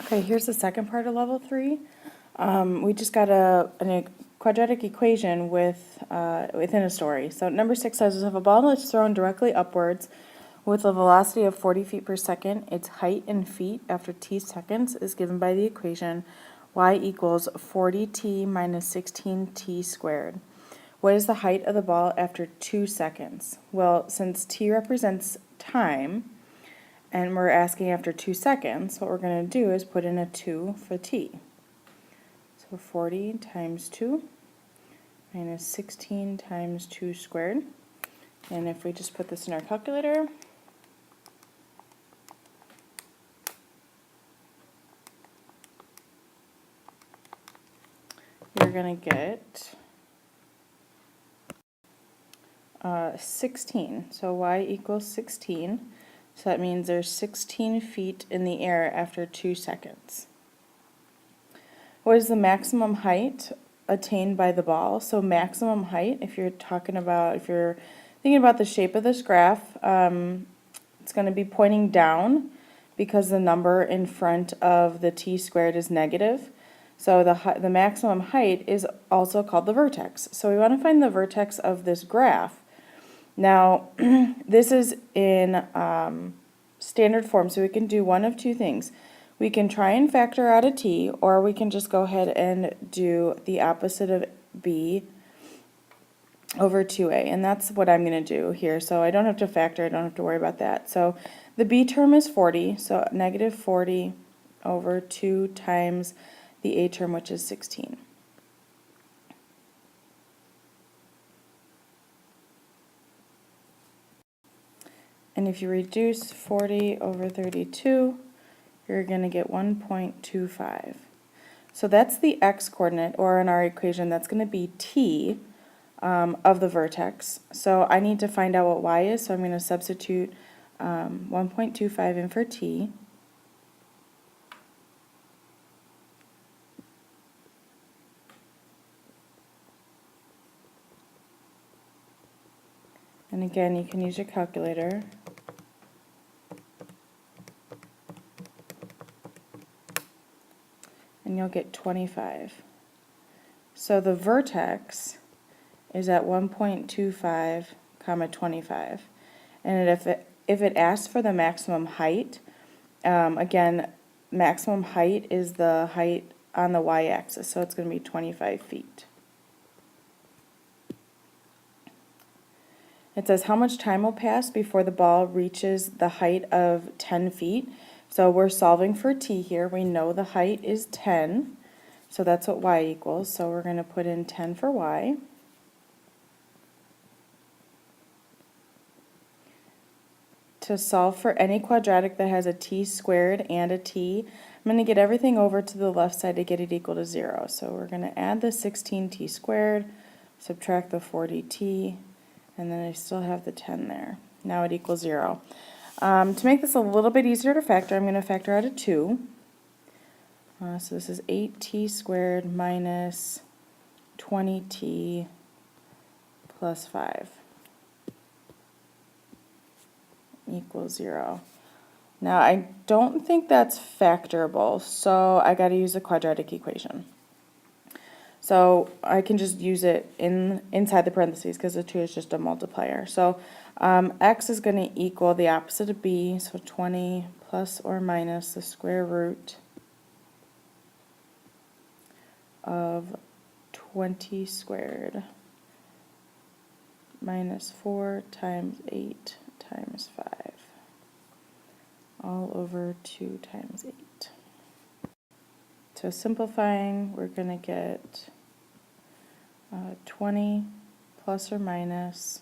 Okay, here's the second part of level 3. We just got a quadratic equation with within a story. So number 6 says if a ball is thrown directly upwards with a velocity of 40 feet per second, its height in feet after t seconds is given by the equation y equals 40t minus 16t squared. What is the height of the ball after 2 seconds? Well, since t represents time, and we're asking after 2 seconds, what we're going to do is put in a 2 for t. So 40 times 2 minus 16 times 2 squared. And if we just put this in our calculator, you're going to get 16. So y equals 16. So that means there's 16 feet in the air after 2 seconds. What is the maximum height attained by the ball? So maximum height, if you're thinking about the shape of this graph, it's going to be pointing down because the number in front of the t squared is negative. So the maximum height is also called the vertex. So we want to find the vertex of this graph. Now, this is in standard form, so we can do one of two things. We can try and factor out a t, or we can just go ahead and do the opposite of b over 2a, and that's what I'm going to do here. So I don't have to factor, I don't have to worry about that. So the b term is 40, so negative 40 over 2 times the a term, which is 16. And if you reduce 40 over 32, you're going to get 1.25. So that's the x-coordinate, or in our equation, that's going to be t of the vertex. So I need to find out what y is, so I'm going to substitute 1.25 in for t. And again, you can use your calculator. And you'll get 25. So the vertex is at 1.25 comma 25. And if it asks for the maximum height, again, maximum height is the height on the y-axis, so it's going to be 25 feet. It says how much time will pass before the ball reaches the height of 10 feet. So we're solving for t here. We know the height is 10, so that's what y equals. So we're going to put in 10 for y. To solve for any quadratic that has a t squared and a t, I'm going to get everything over to the left side to get it equal to 0. So we're going to add the 16t squared, subtract the 40t, and then I still have the 10 there. Now it equals 0. To make this a little bit easier to factor, I'm going to factor out a 2. So this is 8t squared minus 20t plus 5 equals 0. Now I don't think that's factorable, so I got to use a quadratic equation. So I can just use it inside the parentheses because the 2 is just a multiplier. So x is going to equal the opposite of b, so 20 plus or minus the square root of 20 squared minus 4 times 8 times 5 all over 2 times 8. So simplifying, we're going to get 20 plus or minus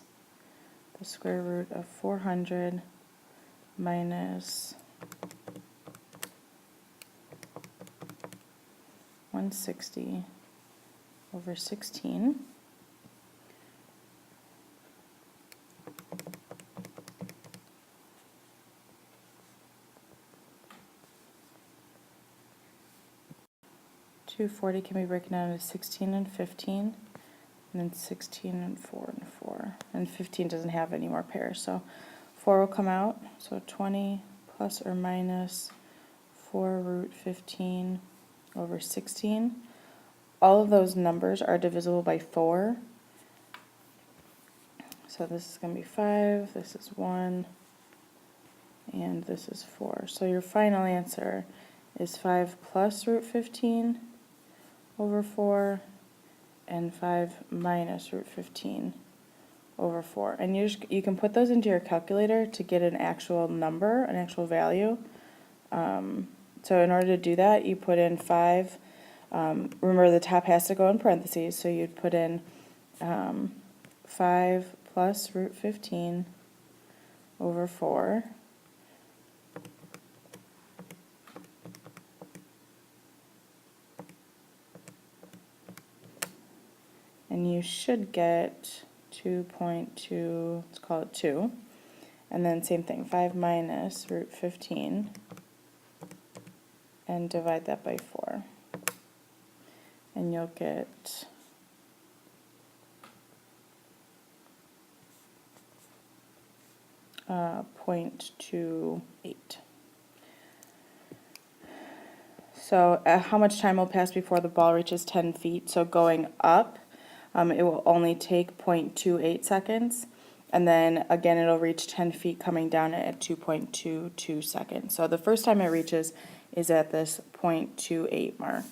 the square root of 400 minus 160 over 16. .240 can be broken down into 16 and 15, and then 16 and 4 and 4. And 15 doesn't have any more pairs, so 4 will come out. So 20 plus or minus 4 root 15 over 16. All of those numbers are divisible by 4. So this is going to be 5, this is 1, and this is 4. So your final answer is 5 plus root 15 over 4 and 5 minus root 15 over 4. And you can put those into your calculator to get an actual number, an actual value. So in order to do that, you put in 5. Remember, the top has to go in parentheses, so you'd put in 5 plus root 15 over 4. And you should get 2.2, let's call it 2. And then same thing, 5 minus root 15, and divide that by 4. And you'll get 0.28. So how much time will pass before the ball reaches 10 feet? So going up, it will only take 0.28 seconds. And then again, it'll reach 10 feet coming down at 2.22 seconds. So the first time it reaches is at this 0.28 mark.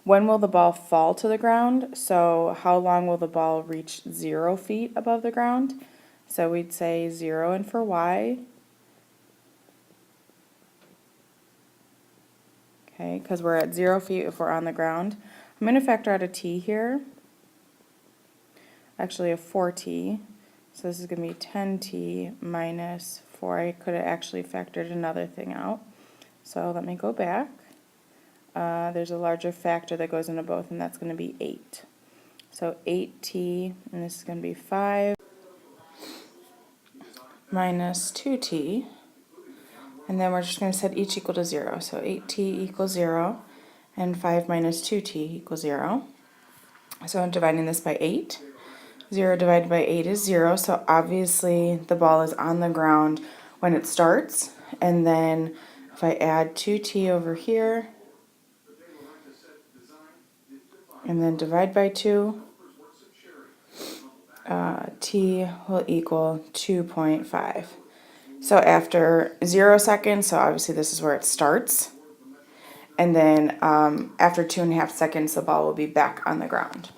When will the ball fall to the ground? So how long will the ball reach 0 feet above the ground? So we'd say 0 and for y. Okay, because we're at 0 feet if we're on the ground. I'm going to factor out a t here. Actually a 4t. So this is going to be 10t minus 4. I could have actually factored another thing out. So let me go back. There's a larger factor that goes into both, and that's going to be 8. So 8t, and this is going to be 5 minus 2t. And then we're just going to set each equal to 0. So 8t equals 0, and 5 minus 2t equals 0. So I'm dividing this by 8. 0 divided by 8 is 0, so obviously the ball is on the ground when it starts. And then if I add 2t over here, and then divide by 2, t will equal 2.5. So after 0 seconds, so obviously this is where it starts, and then after 2.5 seconds, the ball will be back on the ground.